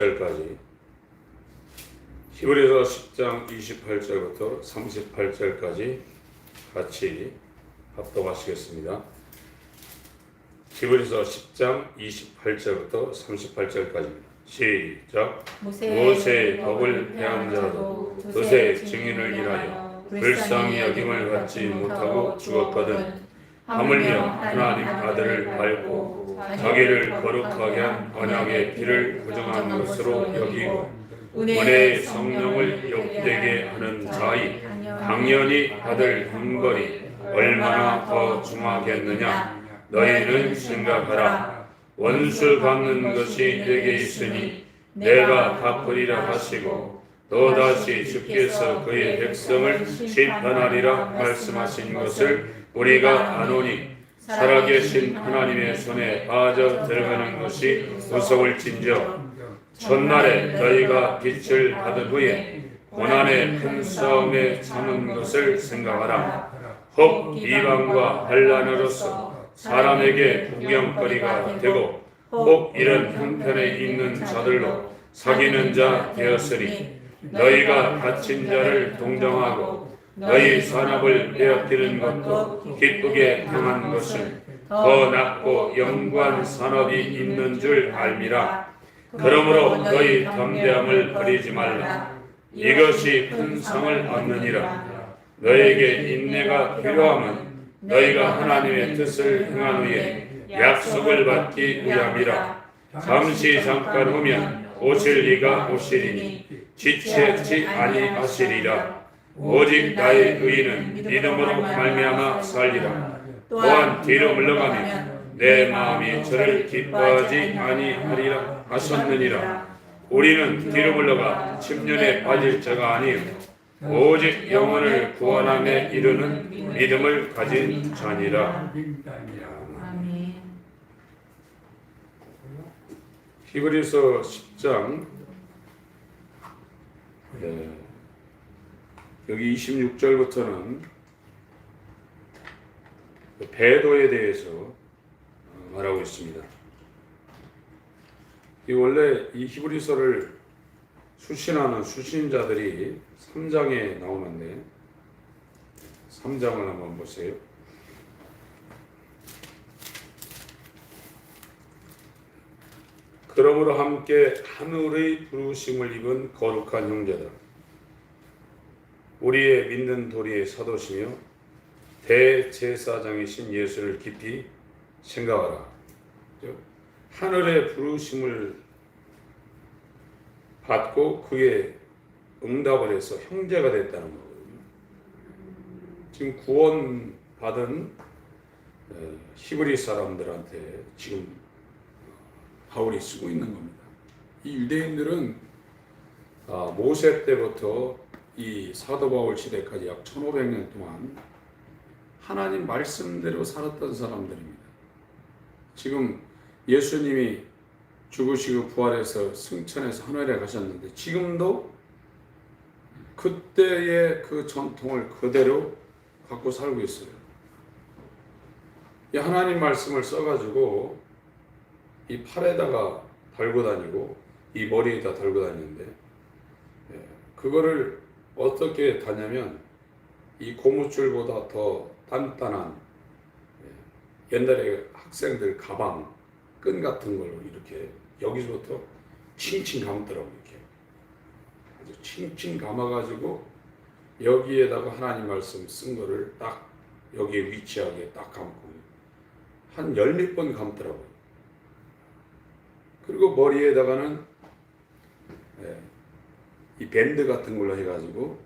까지 히브리서 10장 28절부터 38절까지 같이 합독하시겠습니다. 히브리서 10장 28절부터 38절까지입니다. 시작. 모세의 법을 폐한 자도 드세 증인을 인하여 불쌍히 여김을 받지 못하고 죽었거든. 하물며 하나님 아들을 밟고 자기를 거룩하게 한 언약의 피를 부정한 것으로 여기고 은혜의 성령을 욕되게 하는 자이 당연히 받을 형벌이 얼마나 더 중하겠느냐. 너희는 생각하라. 원수 갚는 것이 내게 있으니 내가 갚으리라 하시고 또다시 주께서 그의 백성을 심판하리라 말씀하신 것을 우리가 아노니 살아계신 하나님의 손에 빠져 들어가는 것이 무서울진저 첫날에 너희가 빛을 받은 후에 고난의 큰 싸움에 참은 것을 생각하라. 혹 이방과 환난으로서 사람에게 구경거리가 되고 혹 이런 형편에 있는 자들로 사귀는 자 되었으니 너희가 갇힌 자를 동정하고 너희 산업을 빼앗기는 것도 기쁘게 당한 것은 더 낫고 영구한 산업이 있는 줄 알미라. 그러므로 너희 담대함을 버리지 말라. 이것이 큰 상을 얻느니라. 너에게 인내가 필요함은 너희가 하나님의 뜻을 행한 후에 약속을 받기 위함이라. 잠깐 후면 오실 이가 오시리니 지체치 아니하시리라. 오직 나의 의인은 믿음으로 말미암아 살리라. 또한 뒤로 물러가면 내 마음이 저를 기뻐하지 아니하리라 하셨느니라. 우리는 뒤로 물러가 침륜에 빠질 자가 아니요 오직 영혼을 구원함에 이르는 믿음을 가진 자니라. 아멘. 히브리서 10장 여기 26절부터는 배도에 대해서 말하고 있습니다. 원래 이 히브리서를 수신하는 수신자들이 3장에 나오는데 3장을 한번 보세요. 그러므로 함께 하늘의 부르심을 입은 거룩한 형제들, 우리의 믿는 도리의 사도시며 대제사장이신 예수를 깊이 생각하라. 하늘의 부르심을 받고 그의 응답을 해서 형제가 됐다는 거거든요. 지금 구원받은 히브리 사람들한테 지금 바울이 쓰고 있는 겁니다. 이 유대인들은 모세 때부터 이 사도 바울 시대까지 약 1500년 동안 하나님 말씀대로 살았던 사람들입니다. 지금 예수님이 죽으시고 부활해서 승천해서 하늘에 가셨는데 지금도 그때의 그 전통을 그대로 갖고 살고 있어요. 이 하나님 말씀을 써가지고 이 팔에다가 달고 다니고 이 머리에다 달고 다니는데 그거를 어떻게 다냐면 이 고무줄보다 더 단단한 옛날에 학생들 가방 끈 같은 걸로 이렇게 여기서부터 칭칭 감더라고요. 이렇게 아주 칭칭 감아가지고 여기에다가 하나님 말씀 쓴 거를 딱 여기에 위치하게 딱 감고 한 10몇 번 감더라고요. 그리고 머리에다가는 이 밴드 같은 걸로 해가지고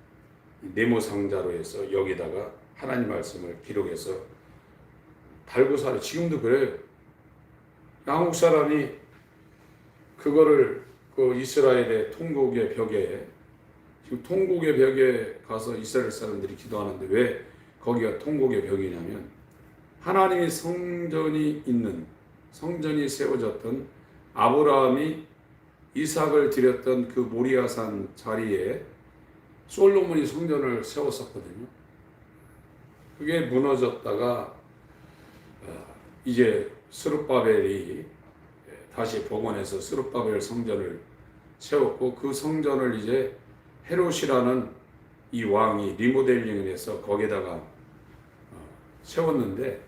네모 상자로 해서 여기다가 하나님 말씀을 기록해서 달고 살아. 지금도 그래요. 한국 사람이 그거를 그 이스라엘의 통곡의 벽에 지금 통곡의 벽에 가서 이스라엘 사람들이 기도하는데 왜 거기가 통곡의 벽이냐면 하나님의 성전이 있는 성전이 세워졌던 아브라함이 이삭을 드렸던 그 모리아산 자리에 솔로몬이 성전을 세웠었거든요. 그게 무너졌다가 이제 스룹바벨이 다시 복원해서 스룹바벨 성전을 세웠고 그 성전을 이제 헤롯이라는 이 왕이 리모델링을 해서 거기에다가 세웠는데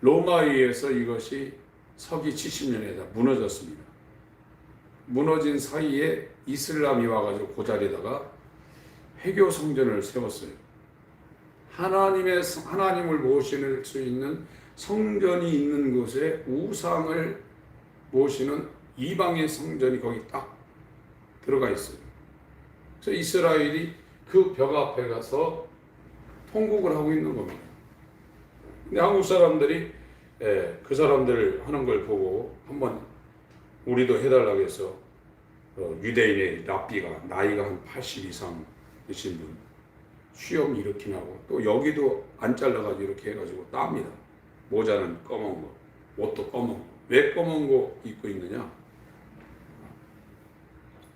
로마에 의해서 이것이 서기 70년에다 무너졌습니다. 무너진 사이에 이슬람이 와가지고 그 자리에다가 회교 성전을 세웠어요. 하나님을 모실 수 있는 성전이 있는 곳에 우상을 모시는 이방의 성전이 거기 딱 들어가 있어요. 그래서 이스라엘이 그 벽 앞에 가서 통곡을 하고 있는 겁니다. 근데 한국 사람들이 그 사람들 하는 걸 보고 한번 우리도 해달라고 해서 유대인의 랍비가 나이가 한 80 이상 되신 분 수염 이렇게 나고 또 여기도 안 잘라가지고 이렇게 해가지고 땁니다. 모자는 검은 거, 옷도 검은 거. 왜 검은 거 입고 있느냐?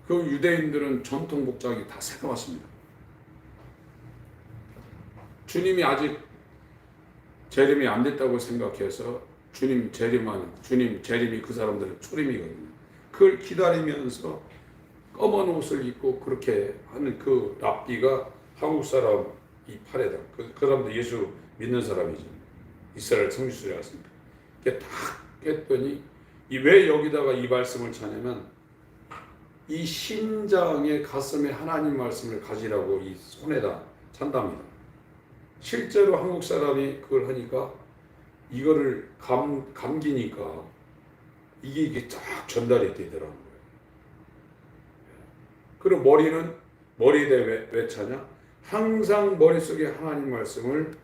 그 유대인들은 전통 복장이 다 새까맣습니다. 주님이 아직 재림이 안 됐다고 생각해서 주님 재림이 그 사람들은 초림이거든요. 그걸 기다리면서 검은 옷을 입고 그렇게 하는 그 랍비가 한국 사람 이 팔에다 그 사람도 예수 믿는 사람이죠. 이스라엘 성지순례 갔습니다. 이게 딱 했더니 왜 여기다가 이 말씀을 차냐면 이 심장의 가슴에 하나님 말씀을 가지라고 이 손에다 찬답니다. 실제로 한국 사람이 그걸 하니까 이거를 감기니까 이게 쫙 전달이 되더라고요. 그리고 머리에 왜 차냐? 항상 머릿속에 하나님 말씀을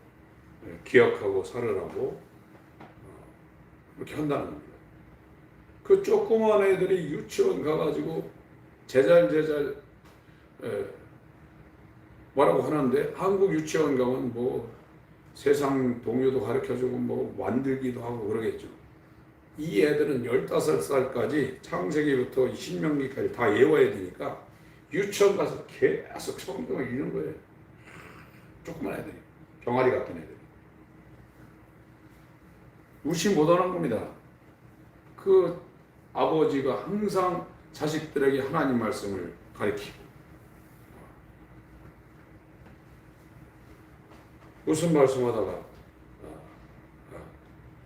기억하고 살으라고 그렇게 한다는 겁니다. 그 조그만 애들이 유치원 가가지고 제잘 뭐라고 하는데 한국 유치원 가면 뭐 세상 동요도 가르쳐주고 뭐 만들기도 하고 그러겠죠. 이 애들은 15살까지 창세기부터 신명기까지 다 외워야 되니까 유치원 가서 계속 성경을 읽는 거예요. 조그만 애들이, 병아리 같은 애들이. 무시 못하는 겁니다. 그 아버지가 항상 자식들에게 하나님 말씀을 가르치고 무슨 말씀하다가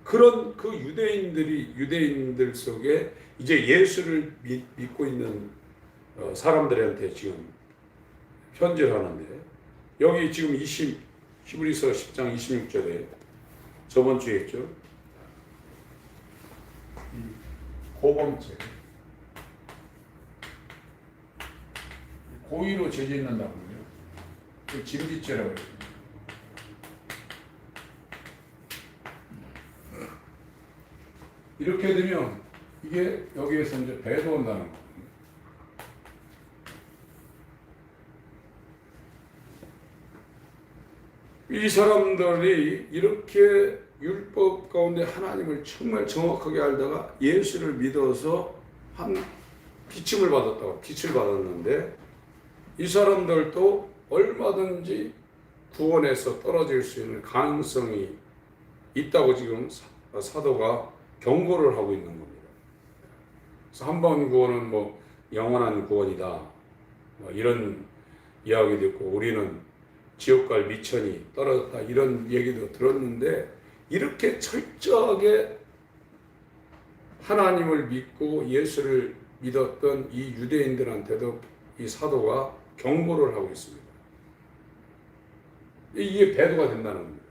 그런 그 유대인들 속에 이제 예수를 믿고 있는 사람들한테 지금 편지를 하는데 여기 지금 히브리서 10장 26절에 저번 주에 했죠. 고범죄 고의로 죄 짓는다고요. 그 진빚죄라고 해요. 이렇게 되면 이게 여기에서 이제 배도한다는 거예요. 이 사람들이 이렇게 율법 가운데 하나님을 정말 정확하게 알다가 예수를 믿어서 한 빛을 받았는데 이 사람들도 얼마든지 구원에서 떨어질 수 있는 가능성이 있다고 지금 사도가 경고를 하고 있는 겁니다. 그래서 한 번 구원은 뭐 영원한 구원이다. 뭐 이런 이야기도 있고 우리는 지옥 갈 미천이 떨어졌다. 이런 얘기도 들었는데 이렇게 철저하게 하나님을 믿고 예수를 믿었던 이 유대인들한테도 이 사도가 경고를 하고 있습니다. 이게 배도가 된다는 겁니다.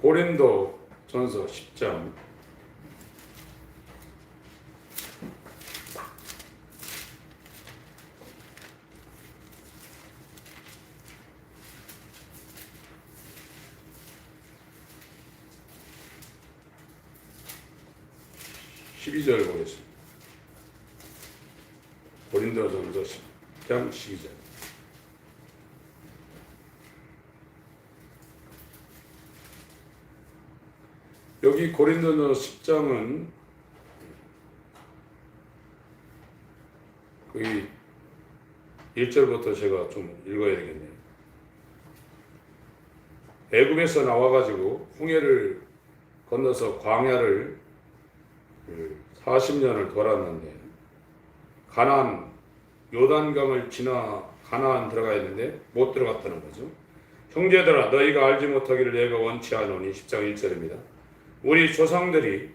고린도 전서 10장 12절 보겠습니다. 고린도전서 10장 12절. 여기 고린도전서 10장은 거의 1절부터 제가 좀 읽어야 되겠네요. 애굽에서 나와가지고 홍해를 건너서 광야를 40년을 돌았는데 가나안 요단강을 지나 가나안 들어가야 했는데 못 들어갔다는 거죠. 형제들아 너희가 알지 못하기를 내가 원치 않으니 10장 1절입니다. 우리 조상들이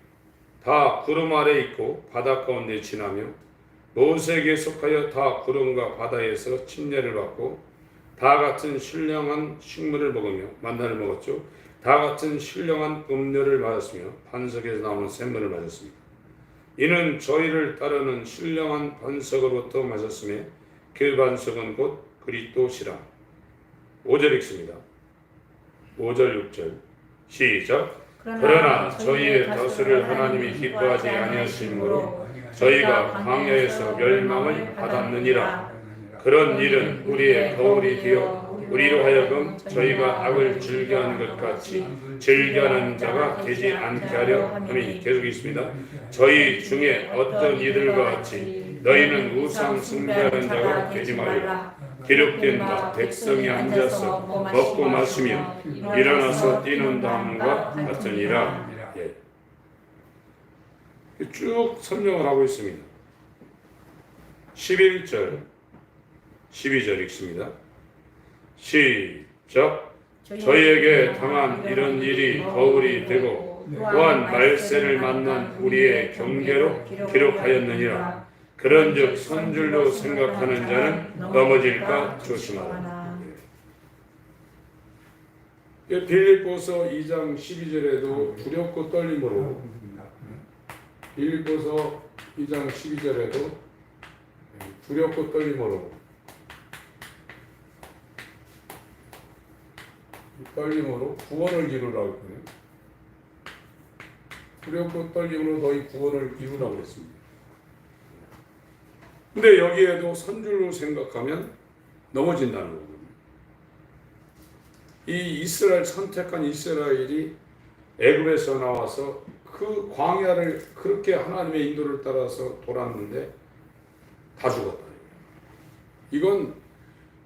다 구름 아래 있고 바다 가운데 지나며 모세에게 속하여 다 구름과 바다에서 침례를 받고 다 같은 신령한 식물을 먹으며 만나를 먹었죠. 다 같은 신령한 음료를 마셨으며 반석에서 나오는 샘물을 마셨습니다. 이는 저희를 따르는 신령한 반석으로부터 마셨으며 그 반석은 곧 그리스도시라. 5절 읽습니다. 5절 6절 시작. 그러나 저희의 다수를 하나님이 기뻐하지 아니하시므로 저희가 광야에서 멸망을 받았느니라. 그런 일은 우리의 거울이 되어 우리로 하여금 저희가 악을 즐겨하는 것 같이 즐겨하는 자가 되지 않게 하려 함이. 계속 있습니다. 저희 중에 어떤 이들과 같이 너희는 우상 숭배하는 자가 되지 말라. 기록된 바 백성이 앉아서 먹고 마시며 일어나서 뛰는 다음과 같으니라. 쭉 설명을 하고 있습니다. 11절 12절 읽습니다. 시작. 저희에게 당한 이런 일이 거울이 되고 또한 말세를 만난 우리의 경계로 기록하였느니라. 그런즉 선줄로 생각하는 자는 넘어질까 조심하라. 빌립보서 2장 12절에도 두렵고 떨림으로, 빌립보서 2장 12절에도 두렵고 떨림으로 구원을 이루라고 했거든요. 두렵고 떨림으로 너희 구원을 이루라고 했습니다. 근데 여기에도 선줄로 생각하면 넘어진다는 거거든요. 이 이스라엘, 선택한 이스라엘이 애굽에서 나와서 그 광야를 그렇게 하나님의 인도를 따라서 돌았는데 다 죽었다. 이건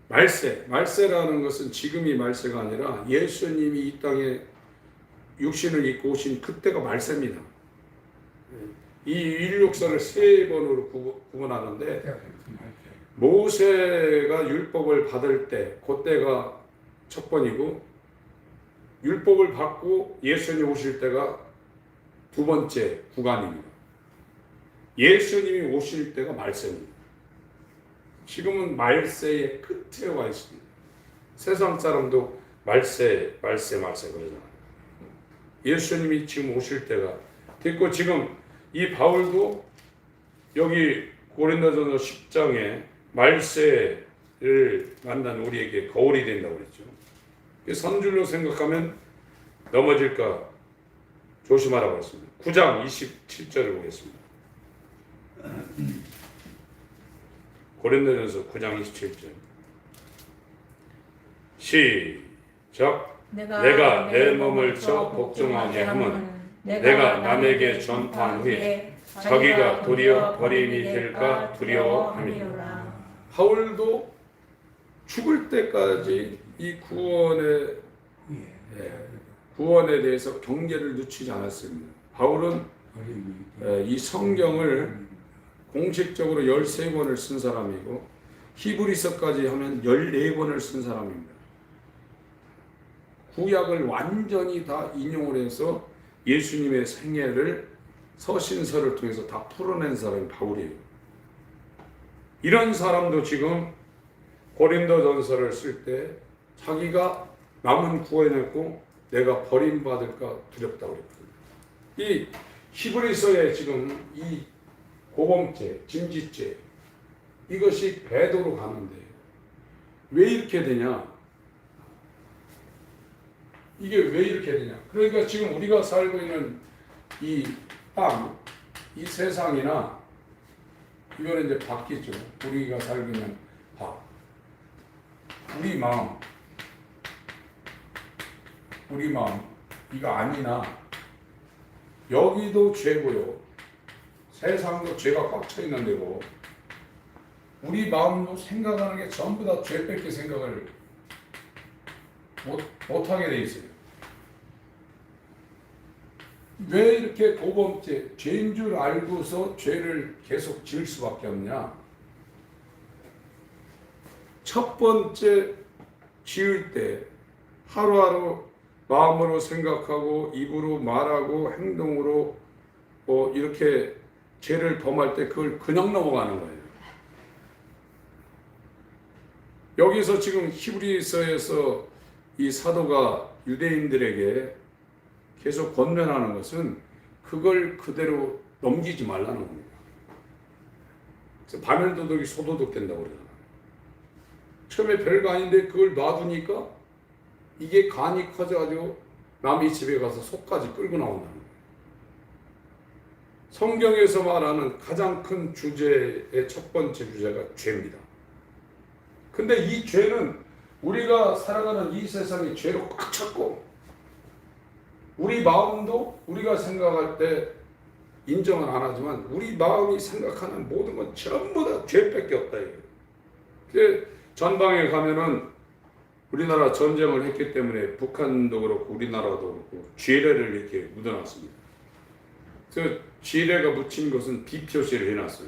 말세라는 것은 지금이 말세가 아니라 예수님이 이 땅에 육신을 입고 오신 그때가 말세입니다. 이 인력선을 세 번으로 구분하는데 모세가 율법을 받을 때 그때가 첫 번이고 율법을 받고 예수님이 오실 때가 두 번째 구간입니다. 예수님이 오실 때가 말세입니다. 지금은 말세의 끝에 와 있습니다. 세상 사람도 말세 그러잖아요. 예수님이 지금 오실 때가 됐고 지금 이 바울도 여기 고린도전서 10장에 말세를 만난 우리에게 거울이 된다고 그랬죠. 선줄로 생각하면 넘어질까 조심하라고 했습니다. 9장 27절을 보겠습니다. 고린도전서 9장 27절 시작. 내가 내 몸을 쳐 복종하게 함은 내가 남에게 전파한 후에 자기가 도리어 버림이 될까 두려워함이라. 바울도 죽을 때까지 이 구원에 대해서 경계를 늦추지 않았습니다. 바울은 이 성경을 공식적으로 13권을 쓴 사람이고 히브리서까지 하면 14권을 쓴 사람입니다. 구약을 완전히 다 인용을 해서 예수님의 생애를 서신서를 통해서 다 풀어낸 사람이 바울이에요. 이런 사람도 지금 고린도전서를 쓸 때 자기가 남은 구원했고 내가 버림받을까 두렵다고 그랬거든요. 이 히브리서에 지금 이 고범죄, 짐짓죄 이것이 배도로 가는데 왜 이렇게 되냐? 이게 왜 이렇게 되냐? 그러니까 지금 우리가 살고 있는 이 땅, 이 세상이나 이거는 이제 밖이죠. 우리가 살고 있는 밖, 우리 마음 이거 아니나 여기도 죄고요. 세상도 죄가 꽉 차 있는 데고 우리 마음도 생각하는 게 전부 다 죄밖에 생각을 못하게 돼 있어요. 왜 이렇게 고범죄, 죄인 줄 알고서 죄를 계속 지을 수밖에 없냐? 첫 번째 지을 때 하루하루 마음으로 생각하고 입으로 말하고 행동으로 이렇게 죄를 범할 때 그걸 그냥 넘어가는 거예요. 여기서 지금 히브리서에서 이 사도가 유대인들에게 계속 권면하는 것은 그걸 그대로 넘기지 말라는 겁니다. 그래서 반면도덕이 소도덕 된다고 그러잖아요. 처음에 별거 아닌데 그걸 놔두니까 이게 간이 커져가지고 남의 집에 가서 속까지 끌고 나온다는 거예요. 성경에서 말하는 가장 큰 주제의 첫 번째 주제가 죄입니다. 근데 이 죄는 우리가 살아가는 이 세상이 죄로 꽉 찼고 우리 마음도 우리가 생각할 때 인정은 안 하지만 우리 마음이 생각하는 모든 건 전부 다 죄밖에 없다. 이게 전방에 가면은 우리나라 전쟁을 했기 때문에 북한도 그렇고 우리나라도 그렇고 쥐레를 이렇게 묻어놨습니다. 그래서 쥐레가 묻힌 것은 비표시를 해놨어요.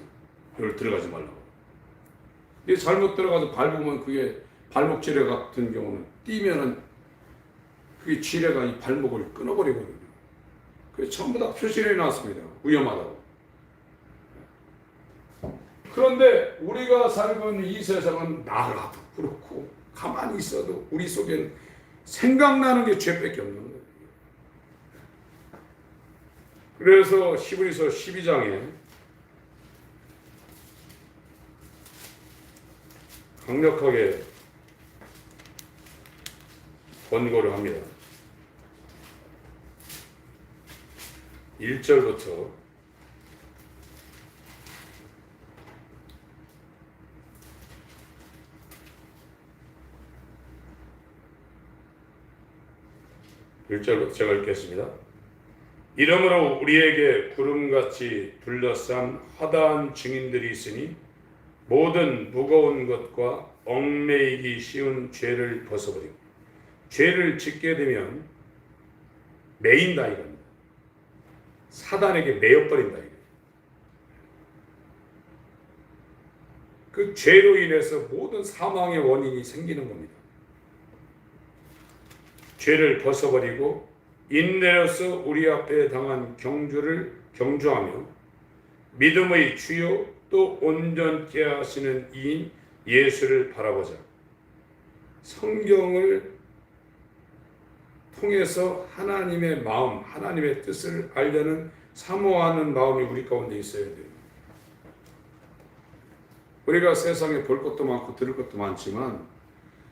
여기 들어가지 말라고. 이게 잘못 들어가서 밟으면 그게 발목 쥐레 같은 경우는 뛰면은 그게 쥐레가 이 발목을 끊어버리거든요. 그래서 전부 다 표시를 해놨습니다. 위험하다고. 그런데 우리가 살고 있는 이 세상은 나라도 그렇고 가만히 있어도 우리 속엔 생각나는 게 죄밖에 없는 거예요. 그래서 히브리서 12장에 강력하게 권고를 합니다. 1절부터 1절부터 제가 읽겠습니다. 이러므로 우리에게 구름같이 둘러싼 허다한 증인들이 있으니 모든 무거운 것과 얽매이기 쉬운 죄를 벗어버리고 죄를 짓게 되면 매인다 이겁니다. 사단에게 매여버린다 이거예요. 그 죄로 인해서 모든 사망의 원인이 생기는 겁니다. 죄를 벗어버리고 인내로서 우리 앞에 당한 경주를 경주하며 믿음의 주요 또 온전케 하시는 이인 예수를 바라보자. 성경을 통해서 하나님의 마음, 하나님의 뜻을 알려는 사모하는 마음이 우리 가운데 있어야 돼요. 우리가 세상에 볼 것도 많고 들을 것도 많지만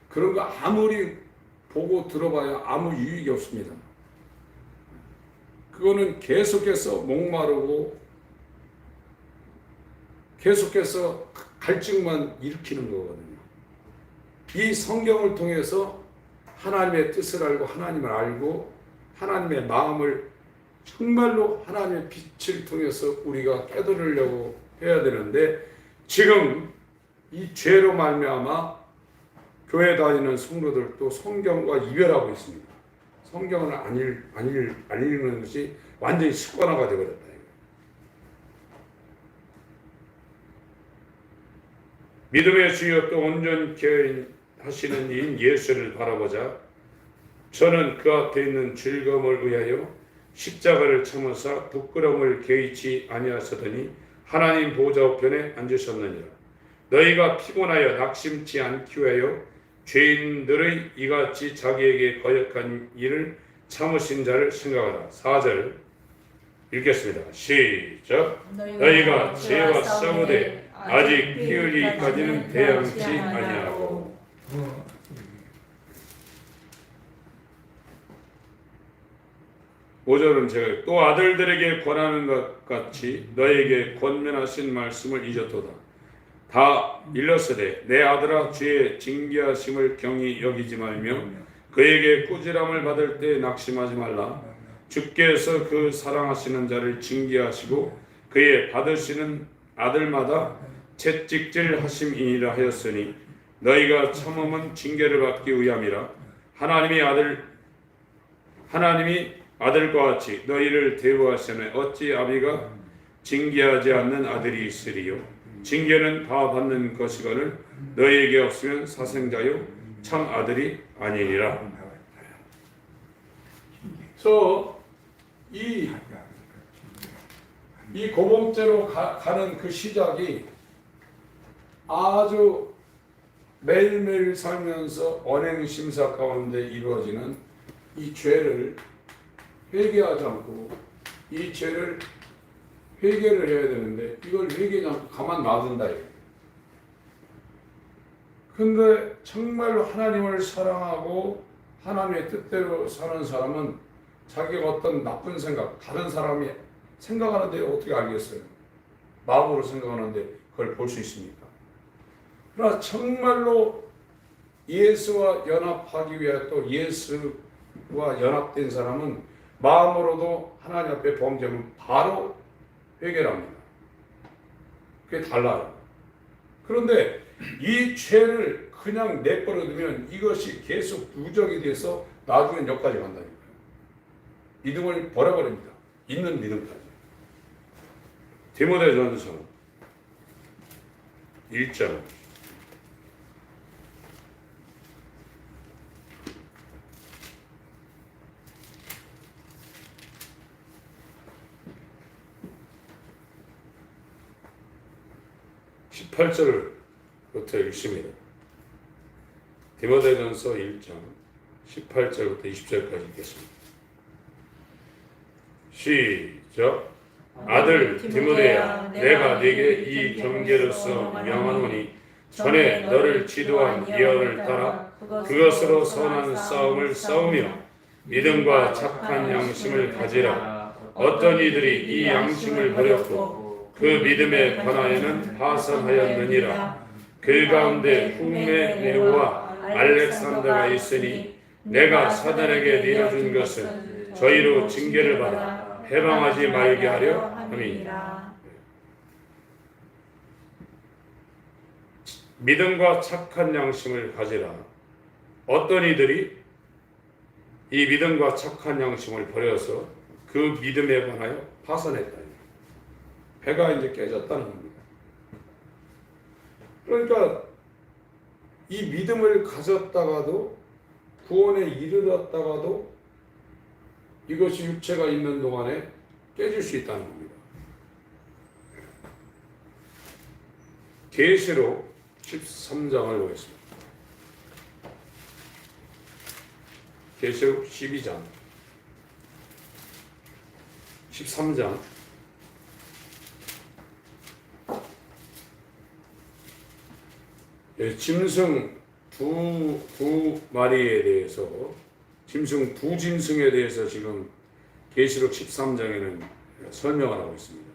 그런 거 아무리 보고 들어봐야 아무 유익이 없습니다. 그거는 계속해서 목마르고 계속해서 갈증만 일으키는 거거든요. 이 성경을 통해서 하나님의 뜻을 알고 하나님을 알고 하나님의 마음을 정말로 하나님의 빛을 통해서 우리가 깨달으려고 해야 되는데 지금 이 죄로 말미암아 교회 다니는 성도들도 성경과 이별하고 있습니다. 성경을 안 읽는 것이 완전히 습관화가 되어버렸다. 믿음의 주여 또 온전케 하시는 이인 예수를 바라보자. 저는 그 앞에 있는 즐거움을 위하여 십자가를 참으사 부끄러움을 개의치 아니하시더니 하나님 보좌 우편에 앉으셨느니라. 너희가 피곤하여 낙심치 않기 위하여 죄인들의 이같이 자기에게 거역한 일을 참으신 자를 생각하라. 4절 읽겠습니다. 시작. 너희가 죄와 싸우되 아직 피 흘리기까지는 대항치 아니하고. 5절은 제가 또 아들들에게 권하는 것 같이 너에게 권면하신 말씀을 잊었도다. 다 일렀으되 내 아들아 주의 징계하심을 경히 여기지 말며 그에게 꾸지람을 받을 때 낙심하지 말라. 주께서 그 사랑하시는 자를 징계하시고 그의 받으시는 아들마다 채찍질 하심이니라 하였으니 너희가 참음은 징계를 받기 위함이라. 하나님이 아들과 같이 너희를 대우하시네. 어찌 아비가 징계하지 않는 아들이 있으리요. 징계는 다 받는 것이거늘 너희에게 없으면 사생자요 참 아들이 아니니라. 그래서 이 고봉죄로 가는 그 시작이 아주 매일매일 살면서 언행 심사 가운데 이루어지는 이 죄를 회개하지 않고 이 죄를 회개를 해야 되는데 이걸 회개하지 않고 가만 놔둔다. 근데 정말로 하나님을 사랑하고 하나님의 뜻대로 사는 사람은 자기가 어떤 나쁜 생각, 다른 사람이 생각하는데 어떻게 알겠어요? 마음으로 생각하는데 그걸 볼 수 있습니까? 그러나 정말로 예수와 연합하기 위해 또 예수와 연합된 사람은 마음으로도 하나님 앞에 범죄하면 바로 회개를 합니다. 그게 달라요. 그런데 이 죄를 그냥 내버려두면 이것이 계속 누적이 돼서 나중엔 여기까지 간다니까요. 믿음을 버려버립니다. 있는 믿음까지. 디모데전서 1장 18절부터 읽습니다. 디모데전서 1장 18절부터 20절까지 읽겠습니다. 시작. 아들 디모데야, 내가 네게 이 경계로서 명하노니 전에 너를 지도한 예언을 따라 그것으로 선한 싸움을 싸우며 믿음과 착한 양심을 가지라. 어떤 이들이 이 양심을 버렸고 그 믿음에 관하여는 파선하였느니라. 그 가운데 후메네오와 알렉산더가 있으니 내가 사단에게 내려준 것은 저희로 징계를 받아 해방하지 말게 하려 함이니라. 믿음과 착한 양심을 가지라. 어떤 이들이 이 믿음과 착한 양심을 버려서 그 믿음에 관하여 파선했다. 배가 이제 깨졌다는 겁니다. 그러니까 이 믿음을 가졌다가도 구원에 이르렀다가도 이것이 육체가 있는 동안에 깨질 수 있다는 겁니다. 계시록 13장을 보겠습니다. 계시록 12장 13장 짐승 두 마리에 대해서 짐승 두 짐승에 대해서 지금 계시록 13장에는 설명을 하고 있습니다.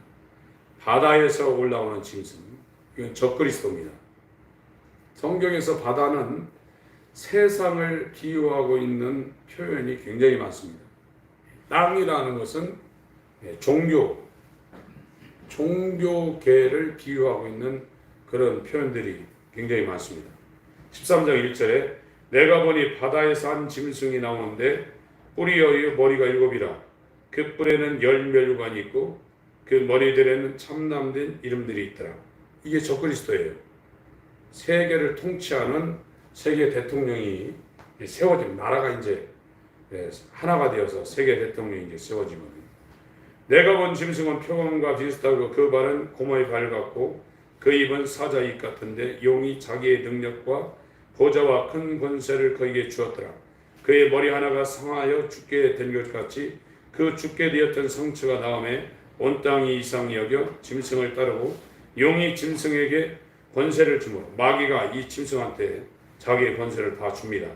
바다에서 올라오는 짐승, 이건 적그리스도입니다. 성경에서 바다는 세상을 비유하고 있는 표현이 굉장히 많습니다. 땅이라는 것은 종교계를 비유하고 있는 그런 표현들이 굉장히 많습니다. 13장 1절에 내가 보니 바다에서 한 짐승이 나오는데 뿔이 머리가 7이라. 그 뿔에는 10멸관이 있고 그 머리들에는 참남된 이름들이 있더라. 이게 적그리스도예요. 세계를 통치하는 세계 대통령이 세워지면 나라가 이제 하나가 되어서 세계 대통령이 이제 세워지거든요. 내가 본 짐승은 표범과 비슷하고 그 발은 고모의 발 같고 그 입은 사자 입 같은데 용이 자기의 능력과 보좌와 큰 권세를 그에게 주었더라. 그의 머리 하나가 상하여 죽게 된 것 같이 그 죽게 되었던 성체가 나음에 온 땅이 이상히 여겨 짐승을 따르고 용이 짐승에게 권세를 주므로 마귀가 이 짐승한테 자기의 권세를 다 줍니다.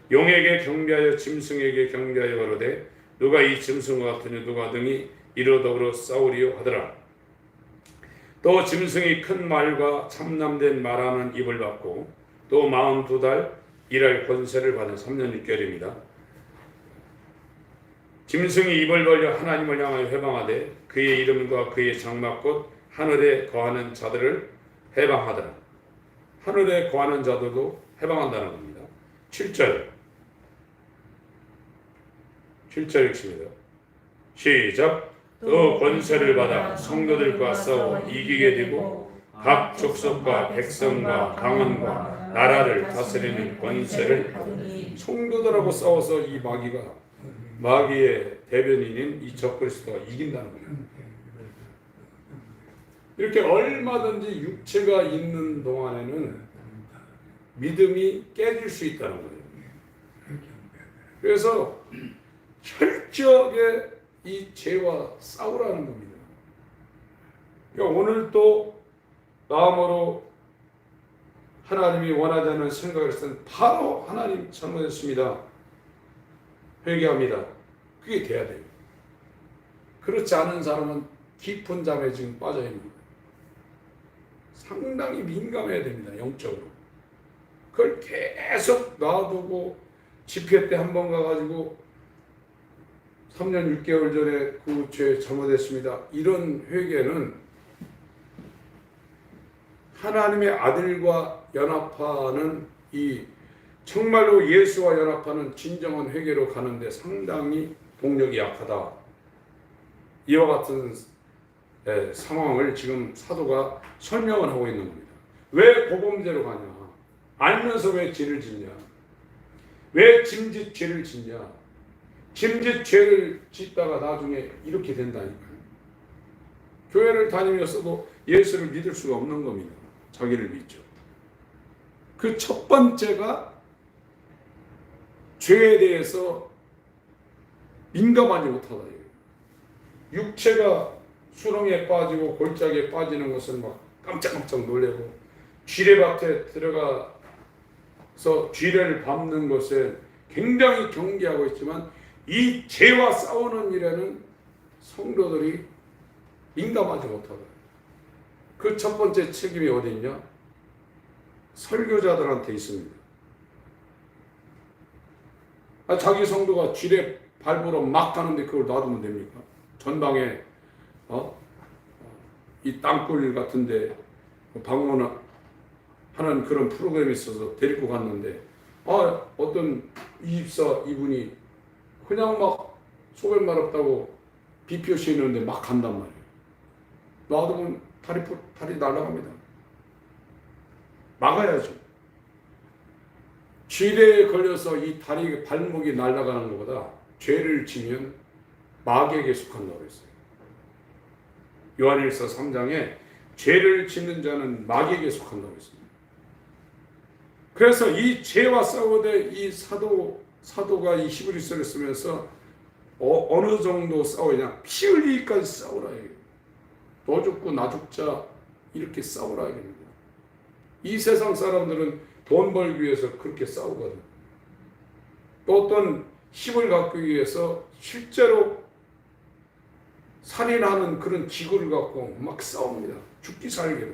용에게 경배하여 짐승에게 경배하여 가로되 누가 이 짐승과 같으니 누가 등이 이로 더불어 싸우리요 하더라. 또 짐승이 큰 말과 참남된 말하는 입을 받고 또 42달 일할 권세를 받은 3년 6개월입니다. 짐승이 입을 벌려 하나님을 향하여 회방하되 그의 이름과 그의 장막 곧 하늘에 거하는 자들을 해방하더라. 하늘에 거하는 자들도 해방한다는 겁니다. 7절 읽습니다. 시작. 또 권세를 받아 성도들과 싸워 이기게 되고 각 족속과 백성과 강원과 나라를 다스리는 권세를 받으니. 성도들하고 싸워서 이 마귀의 대변인인 이 적그리스도가 이긴다는 거예요. 이렇게 얼마든지 육체가 있는 동안에는 믿음이 깨질 수 있다는 거예요. 그래서 철저하게 이 죄와 싸우라는 겁니다. 그러니까 오늘 또 마음으로 하나님이 원하지 않는 생각을 했을 때 바로 하나님 잘못했습니다. 회개합니다. 그게 돼야 돼요. 그렇지 않은 사람은 깊은 잠에 지금 빠져 있는 거예요. 상당히 민감해야 됩니다. 영적으로. 그걸 계속 놔두고 집회 때 한 번 가가지고 3년 6개월 전에 그 죄 잘못했습니다. 이런 회개는 하나님의 아들과 연합하는 이 정말로 예수와 연합하는 진정한 회개로 가는데 상당히 동력이 약하다. 이와 같은 상황을 지금 사도가 설명을 하고 있는 겁니다. 왜 고범죄로 가냐? 알면서 왜 죄를 짓냐? 왜 짐짓 죄를 짓냐? 짐짓 죄를 짓다가 나중에 이렇게 된다니까요. 교회를 다니면서도 예수를 믿을 수가 없는 겁니다. 자기를 믿죠. 그 첫 번째가 죄에 대해서 민감하지 못하다. 육체가 수렁에 빠지고 골짜기에 빠지는 것을 막 깜짝깜짝 놀래고 쥐레밭에 들어가서 쥐레를 밟는 것에 굉장히 경계하고 있지만 이 죄와 싸우는 일에는 성도들이 민감하지 못하다. 그 첫 번째 책임이 어디 있냐? 설교자들한테 있습니다. 자기 성도가 쥐레 밟으러 막 가는데 그걸 놔두면 됩니까? 전방에 이 땅굴 같은데 방문하는 그런 프로그램이 있어서 데리고 갔는데 어떤 이집사 이분이 그냥 막 소변 마렵다고 비 표시했는데 막 간단 말이에요. 놔두면 다리 날아갑니다. 막아야죠. 쥐레에 걸려서 이 다리 발목이 날아가는 것보다 죄를 지면 마귀에게 속한다고 했어요. 요한일서 3장에 죄를 짓는 자는 마귀에게 속한다고 했습니다. 그래서 이 죄와 싸우되 이 사도가 이 히브리서를 쓰면서 어느 정도 싸우냐? 피 흘리기까지 싸우라 해요. 너 죽고 나 죽자 이렇게 싸우라 합니다. 이 세상 사람들은 돈 벌기 위해서 그렇게 싸우거든. 또 어떤 힘을 갖기 위해서 실제로 살인하는 그런 기구를 갖고 막 싸웁니다. 죽기 살기로.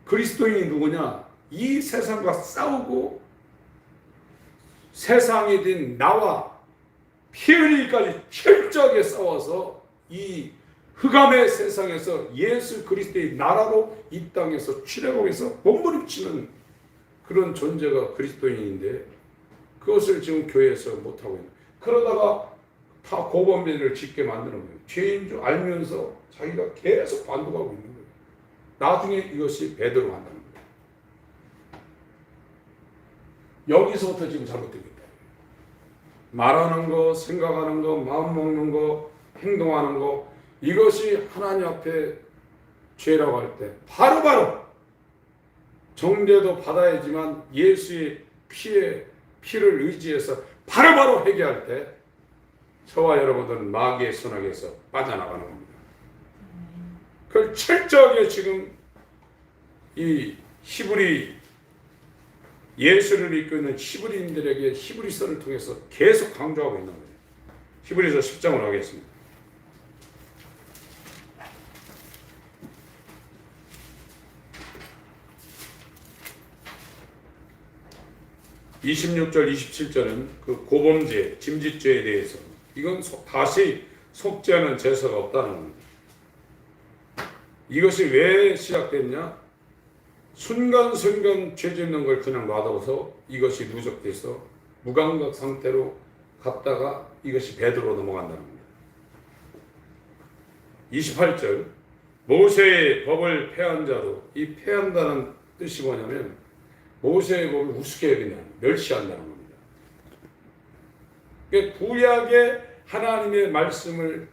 그리스도인이 누구냐? 이 세상과 싸우고 세상이 된 나와 피 흘리기까지 철저하게 싸워서 이 흑암의 세상에서 예수 그리스도의 나라로 이 땅에서 출애굽해서 몸부림치는 그런 존재가 그리스도인인데 그것을 지금 교회에서 못하고 있는. 그러다가 다 고범죄를 짓게 만드는 거예요. 죄인 줄 알면서 자기가 계속 반복하고 있는 거예요. 나중에 이것이 배도로 간다는 거예요. 여기서부터 지금 잘못되고 있다. 말하는 거, 생각하는 거, 마음 먹는 거, 행동하는 거, 이것이 하나님 앞에 죄라고 할 때 바로바로 정죄도 받아야지만 예수의 피를 의지해서 바로바로 회개할 때 저와 여러분들은 마귀의 선악에서 빠져나가는 겁니다. 그걸 철저하게 지금 이 예수를 믿고 있는 히브리인들에게 히브리서를 통해서 계속 강조하고 있는 거예요. 히브리서 10장을 하겠습니다. 26절, 27절은 그 고범죄, 짐짓죄에 대해서 이건 다시 속죄하는 제사가 없다는 겁니다. 이것이 왜 시작됐냐? 순간순간 죄 짓는 걸 그냥 놔둬서 이것이 누적돼서 무감각 상태로 갔다가 이것이 배도로 넘어간다는 겁니다. 28절 모세의 법을 폐한 자도, 이 폐한다는 뜻이 뭐냐면 모세의 법을 우습게 여긴다는, 멸시한다는 겁니다. 그러니까 구약의 하나님의 말씀을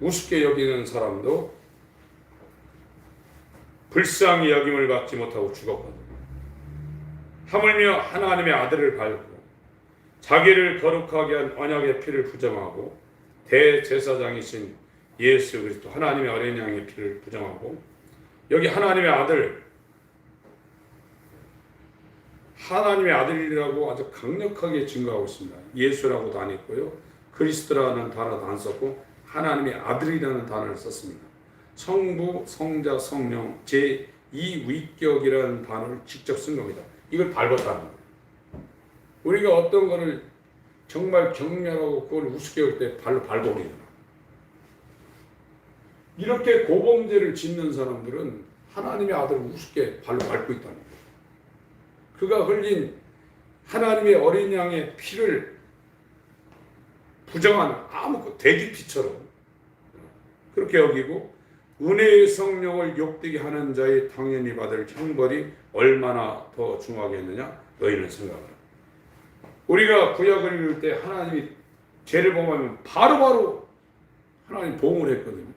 우습게 여기는 사람도 불쌍히 여김을 받지 못하고 죽었거든요. 하물며 하나님의 아들을 밟고 자기를 거룩하게 한 언약의 피를 부정하고 대제사장이신 예수 그리스도 하나님의 어린 양의 피를 부정하고, 여기 하나님의 아들이라고 아주 강력하게 증거하고 있습니다. 예수라고도 안 했고요, 그리스도라는 단어도 안 썼고 하나님의 아들이라는 단어를 썼습니다. 성부, 성자, 성령 제2위격이라는 단어를 직접 쓴 겁니다. 이걸 밟았다는 거예요. 우리가 어떤 거를 정말 경멸하고 그걸 우습게 할 때 발로 밟아버리잖아. 이렇게 고범죄를 짓는 사람들은 하나님의 아들을 우습게 발로 밟고 있다는 거예요. 그가 흘린 하나님의 어린 양의 피를 부정한 아무 대기피처럼 그렇게 여기고, 은혜의 성령을 욕되게 하는 자의 당연히 받을 형벌이 얼마나 더 중하겠느냐 너희는 생각하라. 우리가 구약을 읽을 때 하나님이 죄를 범하면 바로바로 하나님 보응을 했거든요.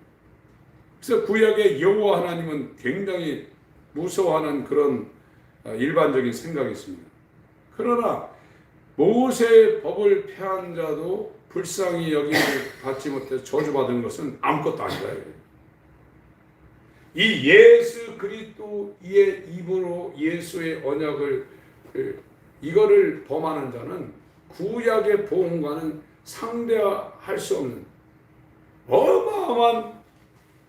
그래서 구약의 여호와 하나님은 굉장히 무서워하는 그런 일반적인 생각이 있습니다. 그러나 모세의 법을 폐한 자도 불쌍히 여김을 받지 못해 저주받은 것은 아무것도 아니다. 이 예수 그리스도의 입으로 예수의 언약을 이거를 범하는 자는 구약의 보응과는 상대할 수 없는 어마어마한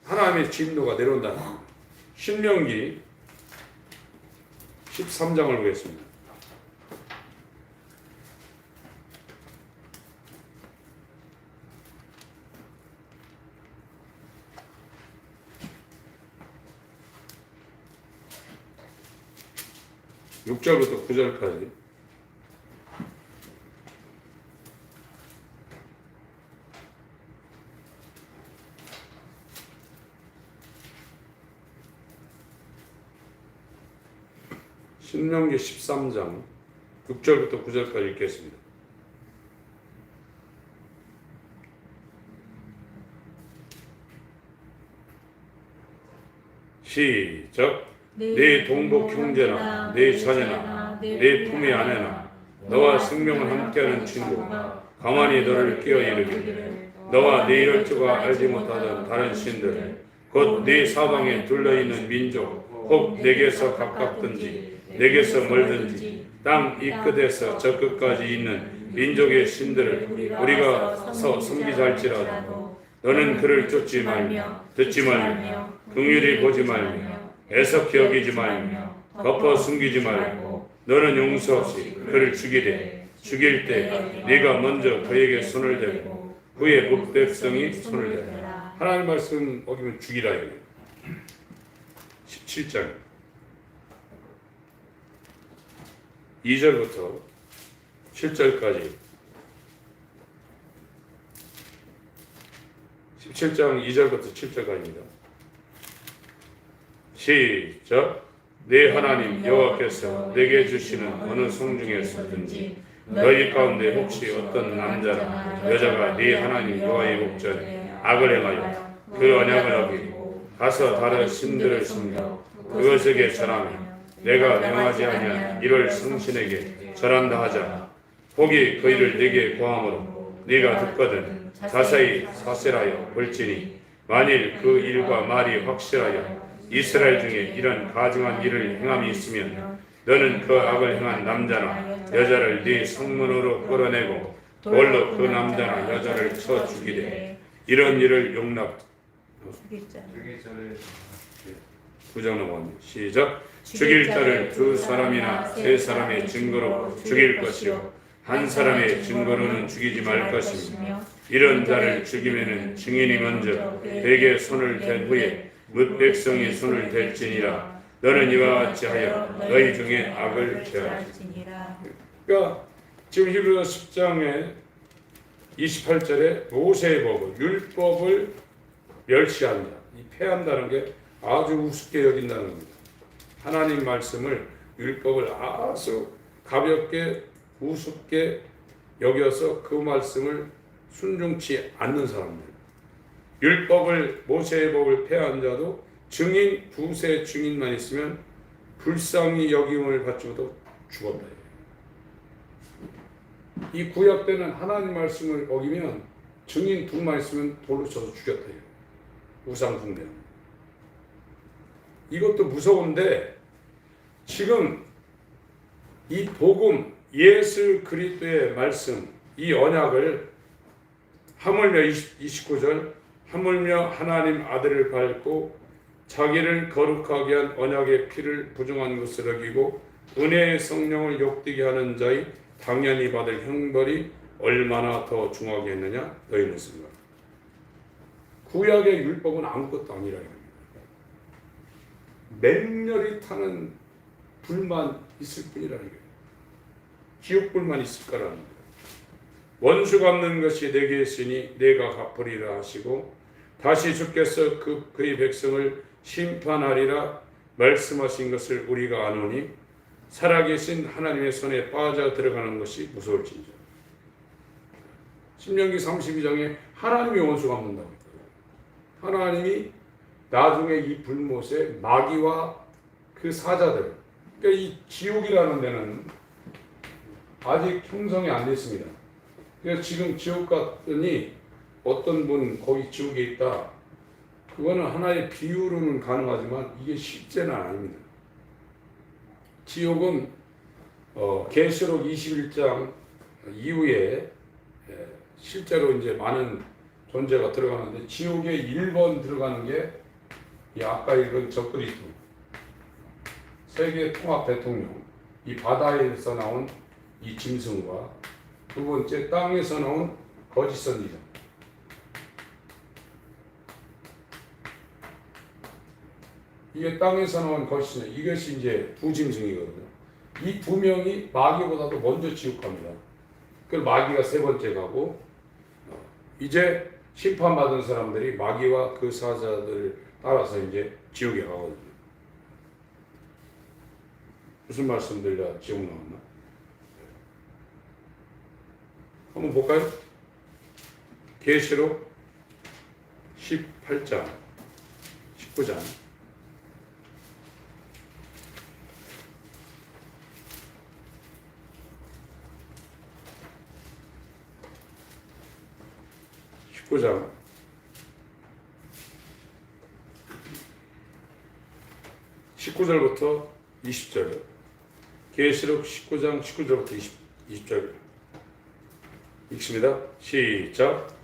하나님의 진노가 내려온다는 겁니다. 신명기 13장을 보겠습니다. (6) 절부터 9절까지 신명기 13장 6절부터 9절까지 읽겠습니다. 시작. 네 동복 형제나 네 자녀나 네 품의 아내나 너와 생명을 함께하는 친구가 가만히 너를 끼어 이르기를 너와 네 이럴 줄과 알지 못하던 다른 신들 곧 네 사방에 둘러있는 민족 혹 내게서 가깝든지 내게서 멀든지 땅 이 끝에서 저 끝까지 있는 민족의 신들을 우리가 섬기자 할지라도 너는 그를 쫓지 말며 듣지 말며 긍휼히 보지 말며 애석히 여기지 말며 덮어 숨기지 말고 너는 용서 없이 그를 죽이되 죽일 때 네가 먼저 그에게 손을 대고 그의 묵백성이 손을 대라. 하나님 말씀 어기면 죽이라 해요. 17장 2절부터 7절까지 17장 2절부터 7절까지입니다. 시작. 네 하나님 여호와께서 내게 주시는 어느 성중에서든지 너희 가운데 혹시 어떤 남자나 여자가 네 하나님 여호와의 목전에 악을 행하여 그 언약을 어기고 가서 다른 신들을 섬겨 그것에게 절하며 내가 명하지 아니한 이를 성신에게 절한다 하자. 혹이 그 일을 네게 고함으로 네가 듣거든 자세히 사실하여 볼지니 만일 그 일과 말이 확실하여 이스라엘 중에 이런 가증한 일을 행함이 있으면 너는 그 악을 행한 남자나 여자를 네 성문으로 끌어내고 돌로 그 남자나 여자를 쳐 죽이되 이런 일을 용납. 9장 넘어갑니다. 시작. 죽일 자를 두 사람이나 세 사람의 증거로 죽일 것이요 한 사람의 증거로는 죽이지 말 것이며 이런 자를 죽이면은 증인이 먼저 그에게 손을 댄 후에 뭇 백성이 손을 댈지니라. 너는 이와 같이 하여 너희 중에 악을 제하지니라. 그러니까 지금 히브리서 10장에 28절에 모세의 법을 율법을 멸시한 자. 이 패한다는 게 아주 우습게 여긴다는 겁니다. 하나님 말씀을, 율법을 아주 가볍게 우습게 여겨서 그 말씀을 순종치 않는 사람들. 율법을, 모세의 법을 패한 자도 증인, 두세 증인만 있으면 불쌍히 여김을 받지 못하고 죽었다. 이 구약 때는 하나님 말씀을 어기면 증인 둘만 있으면 돌로 쳐서 죽였다. 우상 숭배. 이것도 무서운데 지금 이 복음, 예수 그리스도의 말씀, 이 언약을 하물며 29절 하물며 하나님 아들을 밟고 자기를 거룩하게 한 언약의 피를 부정한 것을 어기고 은혜의 성령을 욕되게 하는 자의 당연히 받을 형벌이 얼마나 더 중하겠느냐 너희는 생각. 구약의 율법은 아무것도 아니라 이겁니다. 맹렬히 타는 불만 있을 뿐이라는 거예요. 지옥불만 있을 거라는 거예요. 원수 갚는 것이 내게 있으니 내가 갚으리라 하시고 다시 주께서 그의 백성을 심판하리라 말씀하신 것을 우리가 아노니 살아계신 하나님의 손에 빠져 들어가는 것이 무서울진저. 신명기 32장에 하나님이 원수 갚는다고 했거든요. 하나님이 나중에 이 불못에 마귀와 그 사자들, 그러니까 이 지옥이라는 데는 아직 형성이 안 됐습니다. 그래서 지금 지옥 갔더니 어떤 분 거기 지옥에 있다. 그거는 하나의 비유로는 가능하지만 이게 실제는 아닙니다. 지옥은 계시록 21장 이후에 실제로 이제 많은 존재가 들어가는데 지옥에 1번 들어가는 게 이 아까 읽은 적그리스도, 세계 통합 대통령, 이 바다에서 나온 이 짐승과 두 번째 땅에서 나온 거짓 선지자. 이게 땅에서 나온 거짓 선지자, 이것이 이제 두 짐승이거든요. 이 두 명이 마귀보다도 먼저 지옥 갑니다. 그 마귀가 세 번째 가고 이제 심판받은 사람들이 마귀와 그 사자들을 따라서 이제 지옥에 가거든요. 무슨 말씀 들려 지옥 나왔나? 한번 볼까요? 계시록 18장, 19장. (19장) 19절부터 20절. 계시록 19장 19절부터 20절 읽습니다. 시작.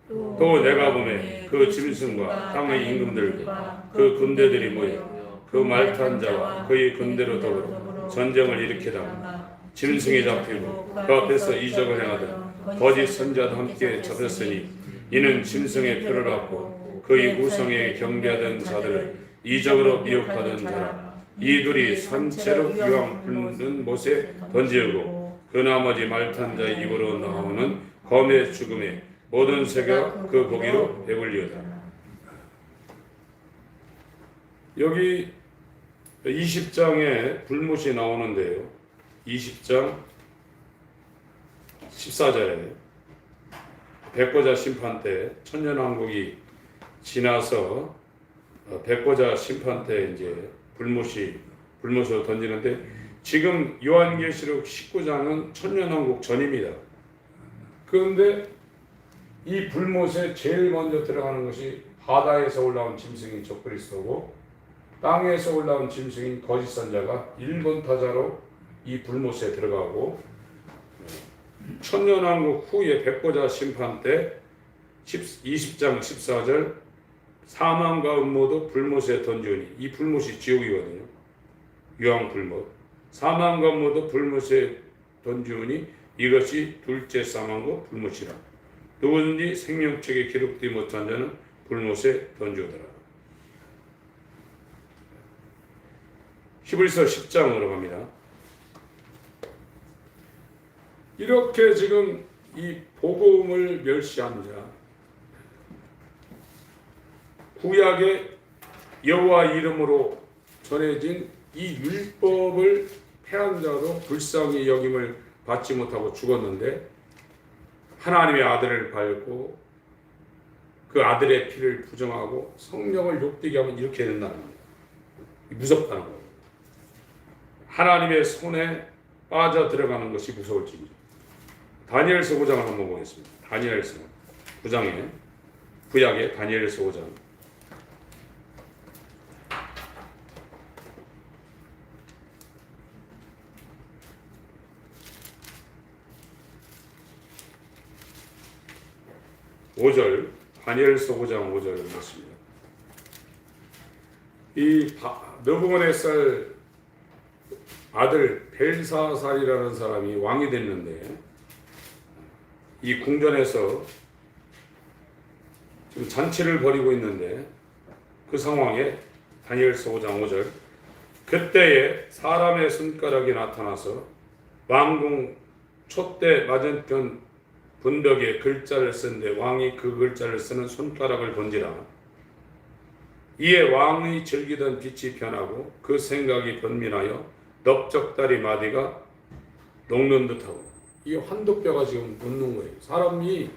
또 내가 보매 그 짐승과 땅의 임금들과 그 군대들이 모여 그 말 탄 자와 그의 군대로 더불어 전쟁을 일으키다가 짐승이 잡히고 그 앞에서 이적을 행하던 거짓 선자도 함께 잡혔으니 이는 짐승의 표를 받고 그의 우성에 경배하던 자들을 이적으로 미혹하던 자라. 이들이 산채로 이왕 붉은 못에 던지고 그 나머지 말 탄 자의 입으로 나오는 검의 죽음에 모든 새가 그 고기로 배불리어다. 여기 20장에 불못이 나오는데요. 20장 14절에 백보자 심판 때 천년왕국이 지나서 백보자 심판 때 이제 불못으로 던지는데 지금 요한계시록 19장은 천년왕국 전입니다. 그런데 이 불못에 제일 먼저 들어가는 것이 바다에서 올라온 짐승인 적그리스도고 땅에서 올라온 짐승인 거짓 선자가 1번 타자로 이 불못에 들어가고 천년왕국 후에 백보자 심판 때 20장 14절 사망과 음모도 불못에 던지니 이 불못이 지옥이거든요. 유황 불못. 사망과 음모도 불못에 던지니 이것이 둘째 사망과 불못이라. 누구든지 생명책에 기록되지 못한 자는 불못에 던지오더라. 히브리서 10장으로 갑니다. 이렇게 지금 이 복음을 멸시한 자, 구약의 여호와 이름으로 전해진 이 율법을 폐한 자로 불쌍히 여김을 받지 못하고 죽었는데 하나님의 아들을 밟고 그 아들의 피를 부정하고 성령을 욕되게 하면 이렇게 된다는 거예요. 무섭다는 거예요. 하나님의 손에 빠져 들어가는 것이 무서울지니라. 다니엘서 5장을 한번 보겠습니다. 다니엘서 9장에 구약의 다니엘서 5장 5절, 다니엘서 5장 5절 말씀입니다. 이 느부갓네살 아들 벨사살이라는 사람이 왕이 됐는데 이 궁전에서 지금 잔치를 벌이고 있는데 그 상황에 다니엘서 5장 5절 그때에 사람의 손가락이 나타나서 왕궁 촛대 맞은편 분벽에 글자를 쓴데 왕이 그 글자를 쓰는 손가락을 본지라. 이에 왕이 즐기던 빛이 변하고 그 생각이 번민하여 넓적다리 마디가 녹는 듯하고 이 환도뼈가 지금 녹는 거예요. 사람이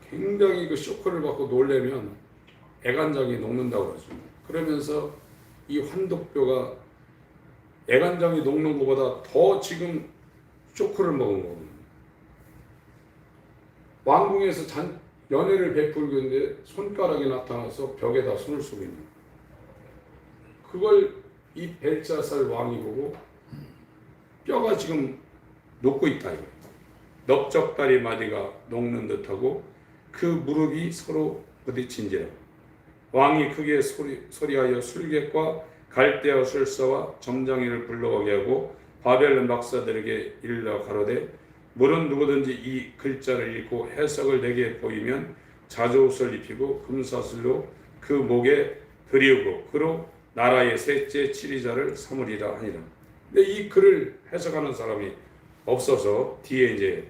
굉장히 그 쇼크를 받고 놀래면 애간장이 녹는다고 그러죠. 그러면서 이 환도뼈가 애간장이 녹는 것보다 더 지금 쇼크를 먹은 거거든요. 왕궁에서 연회를 베풀고 있는데 손가락이 나타나서 벽에다 손을 쏘고 있는 거예요. 그걸 이 벨사살 왕이 보고 뼈가 지금 녹고 있다 이거예요. 넓적다리 마디가 녹는 듯하고 그 무릎이 서로 부딪힌지라. 왕이 크게 소리하여 술객과 갈대아 술사와 점장이를 불러오게 하고 바벨론 박사들에게 일러 가로되 물은 누구든지 이 글자를 읽고 해석을 내게 보이면 자주옷을 입히고 금사슬로 그 목에 들이우고 그로 나라의 셋째 치리자를 삼으리라 하니라. 근데 이 글을 해석하는 사람이 없어서 뒤에 이제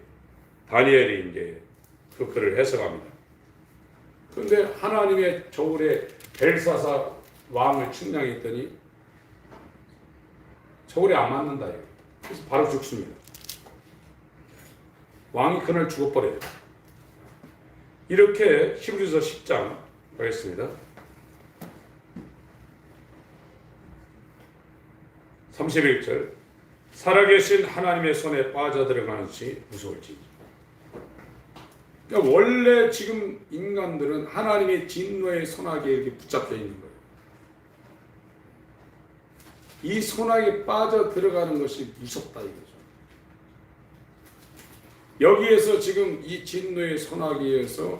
다니엘이 이제 그 글을 해석합니다. 그런데 하나님의 저울에 벨사살 왕을 측량했더니 저울에 안 맞는다. 그래서 바로 죽습니다. 왕이 그날 죽어버려요. 이렇게 히브리서 10장 가겠습니다. 31절 살아계신 하나님의 손에 빠져들어가는 것이 무서울지. 그러니까 원래 지금 인간들은 하나님의 진노의 손아귀에 이렇게 붙잡혀 있는 거예요. 이 손아귀에 빠져들어가는 것이 무섭다 이거죠. 여기에서 지금 이 진노의 손아귀에서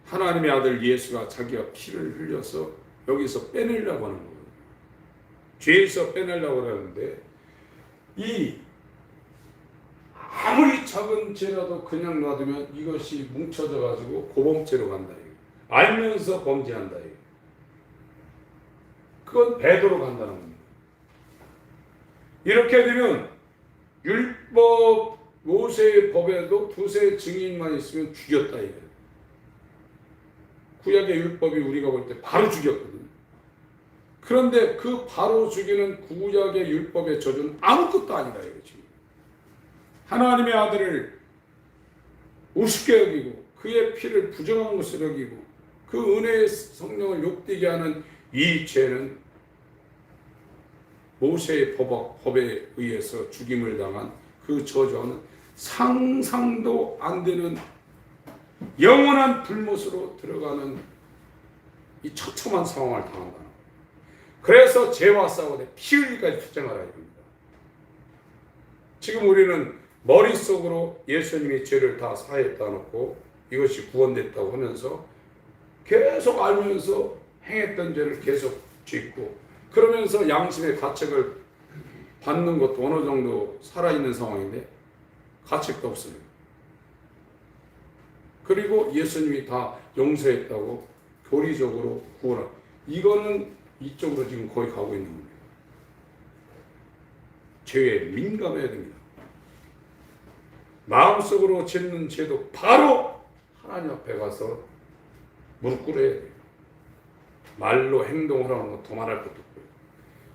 하나님의 아들 예수가 자기가 피를 흘려서 여기서 빼내려고 하는 거예요. 죄에서 빼내려고 하는데 이 아무리 작은 죄라도 그냥 놔두면 이것이 뭉쳐져 가지고 고범죄로 간다. 알면서 범죄한다. 그건 배도로 간다는 겁니다. 이렇게 되면 율법 모세의 법에도 두세 증인만 있으면 죽였다 이거예요. 구약의 율법이 우리가 볼 때 바로 죽였거든요. 그런데 그 바로 죽이는 구약의 율법의 저주는 아무것도 아니다 이거지. 하나님의 아들을 우습게 여기고 그의 피를 부정한 것을 여기고 그 은혜의 성령을 욕되게 하는 이 죄는 모세의 법에 의해서 죽임을 당한 그 저주는 상상도 안 되는 영원한 불못으로 들어가는 이 처참한 상황을 당한다는 거예요. 그래서 죄와 싸우되 피 흘리기까지 투쟁하라 이겁니다. 지금 우리는 머릿속으로 예수님이 죄를 다 사했다 놓고 이것이 구원됐다고 하면서 계속 알면서 행했던 죄를 계속 짓고 그러면서 양심의 가책을 받는 것도 어느 정도 살아있는 상황인데 가책도 없습니다. 그리고 예수님이 다 용서했다고 교리적으로 구원을 이거는 이쪽으로 지금 거의 가고 있는 겁니다. 죄에 민감해야 됩니다. 마음속으로 짓는 죄도 바로 하나님 앞에 가서 무릎 꿇어야 돼요. 말로 행동하라는 건 더 말할 것도 없고요.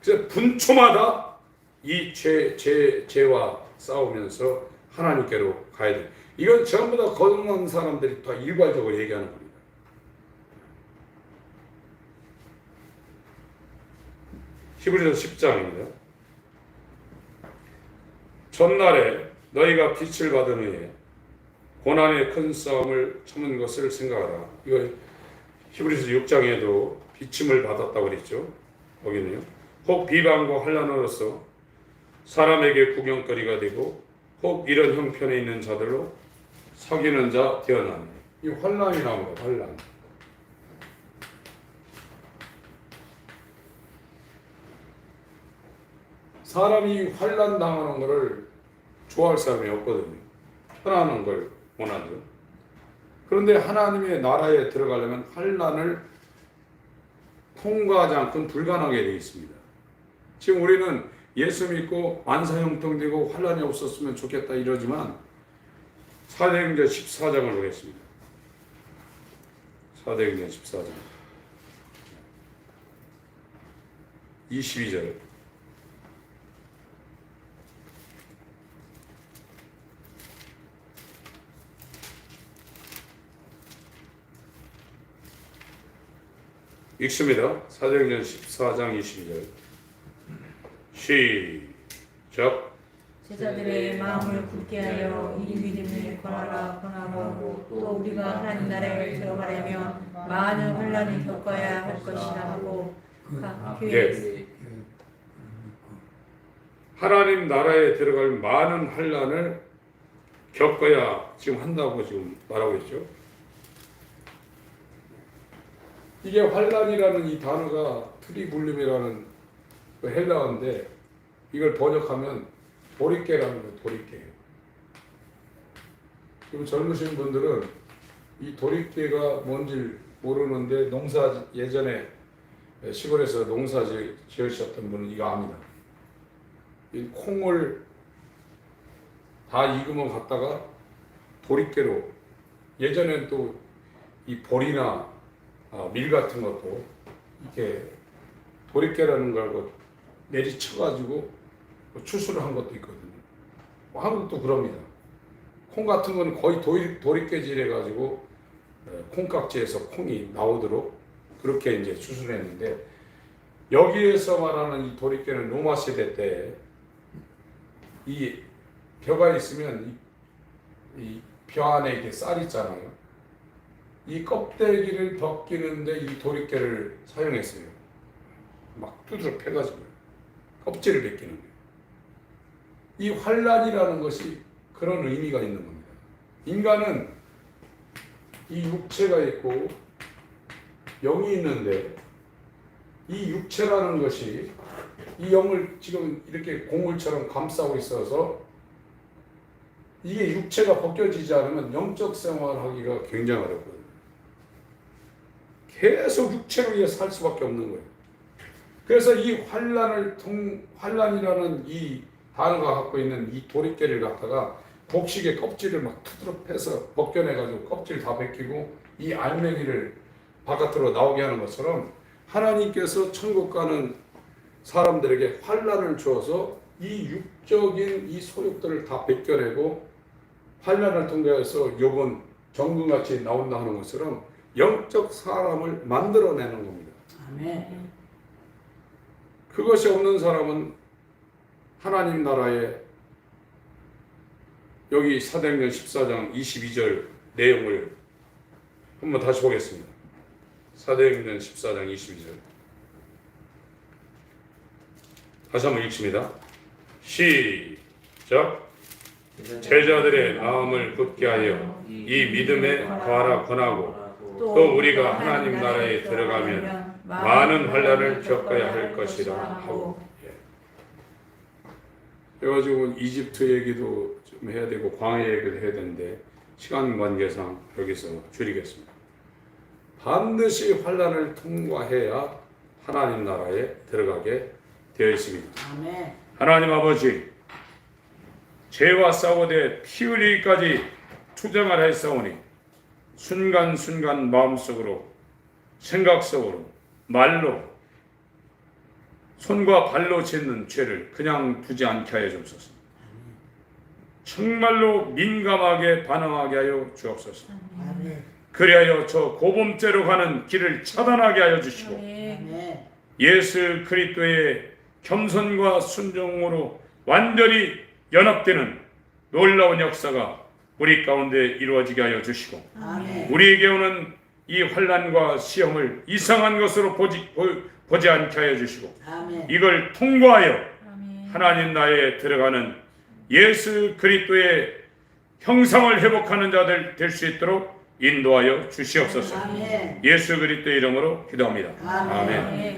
그래서 분초마다 이 죄와 싸우면서 하나님께로 가야 돼요. 이건 전부 다 거듭난 사람들이 다 일괄적으로 얘기하는 겁니다. 히브리서 10장입니다. 전날에 너희가 빛을 받은 후에 고난의 큰 싸움을 참은 것을 생각하라. 이거 히브리서 6장에도 비침을 받았다고 그랬죠. 거기는요. 혹 비방과 환난으로서 사람에게 구경거리가 되고 혹 이런 형편에 있는 자들로 사귀는 자 되어나니. 이 환난이 나옵니다. 환난. 사람이 환난 당하는 것을 좋아할 사람이 없거든요. 편안한 걸 원하죠. 그런데 하나님의 나라에 들어가려면 환난을 통과하지 않고는 불가능하게 되어 있습니다. 지금 우리는 예수 믿고 만사형통되고 환난이 없었으면 좋겠다 이러지만 사도행전 14장을 보겠습니다. 사도행전 14장 22절 읽습니다. 사도행전 14장 22절 시작. 제자들의 마음을 굳게 하여 이 믿음을 권하라 권하고 또 우리가 하나님 나라에 들어가려면 많은 혼란을 겪어야 할 것이라 하고 각 교회 하나님 나라에 들어갈 많은 환난을 겪어야 지금 한다고 지금 말하고 있죠. 이게 환난이라는 이 단어가 트리불림이라는 그 헬라어인데 이걸 번역하면 도리깨라는 거예요. 도리깨. 지금 젊으신 분들은 이 도리깨가 뭔지 모르는데 농사 예전에 시골에서 농사 지으셨던 분은 이거 압니다. 이 콩을 다 익으면 갖다가 도리깨로 예전엔 또 이 보리나 밀 같은 것도 이렇게 도리깨라는 걸 내리쳐가지고 추수를 한 것도 있거든요. 한국도 그럽니다. 콩 같은 건 거의 도리깨질 해가지고 콩깍지에서 콩이 나오도록 그렇게 이제 추수를 했는데 여기에서 말하는 이 도리깨는 로마 시대 때 이 벼가 있으면 이 벼 안에 이렇게 쌀 있잖아요. 이 껍데기를 벗기는데 이 도리깨를 사용했어요. 막 두드러 패가지고 껍질을 벗기는 거예요. 이 환난이라는 것이 그런 의미가 있는 겁니다. 인간은 이 육체가 있고 영이 있는데 이 육체라는 것이 이 영을 지금 이렇게 고물처럼 감싸고 있어서 이게 육체가 벗겨지지 않으면 영적 생활하기가 굉장히 어렵거든요. 계속 육체로 위해 살 수밖에 없는 거예요. 그래서 이 환난이라는 이 단어가 갖고 있는 이 도리깨를 갖다가 곡식의 껍질을 막 두드러 패서 벗겨내가지고 껍질 다 벗기고 이 알맹이를 바깥으로 나오게 하는 것처럼 하나님께서 천국 가는 사람들에게 환난을 주어서 이 육적인 이 소욕들을 다 벗겨내고 환난을 통해서 욥은 정금같이 나온다 하는 것처럼 영적 사람을 만들어내는 겁니다. 아멘. 그것이 없는 사람은 하나님 나라에 여기 사도행전 14장 22절 내용을 한번 다시 보겠습니다. 사도행전 14장 22절 다시 한번 읽습니다. 시작. 제자들의 마음을 굳게 하여 이 믿음에 더하라 권하고 또 우리가 하나님 나라에 들어가면 많은 환난을 겪어야 할 것이라 하고. 그래가지고 이집트 얘기도 좀 해야 되고 광야 얘기도 해야 되는데 시간 관계상 여기서 줄이겠습니다. 반드시 환난을 통과해야 하나님 나라에 들어가게 되어 있습니다. 아멘. 하나님 아버지, 죄와 싸우되 피 흘리기까지 투쟁을 하였사오니 순간순간 마음속으로 생각 속으로 말로 손과 발로 짓는 죄를 그냥 두지 않게 하여 주옵소서. 정말로 민감하게 반응하게 하여 주옵소서. 그리하여 저 고범죄로 가는 길을 차단하게 하여 주시고 예수 그리스도의 겸손과 순종으로 완전히 연합되는 놀라운 역사가 우리 가운데 이루어지게 하여 주시고 우리에게 오는 이 환난과 시험을 이상한 것으로 보지 않게 하여 주시고 이걸 통과하여 하나님 나라에 들어가는 예수 그리스도의 형상을 회복하는 자들 될 수 있도록 인도하여 주시옵소서. 예수 그리스도의 이름으로 기도합니다. 아멘.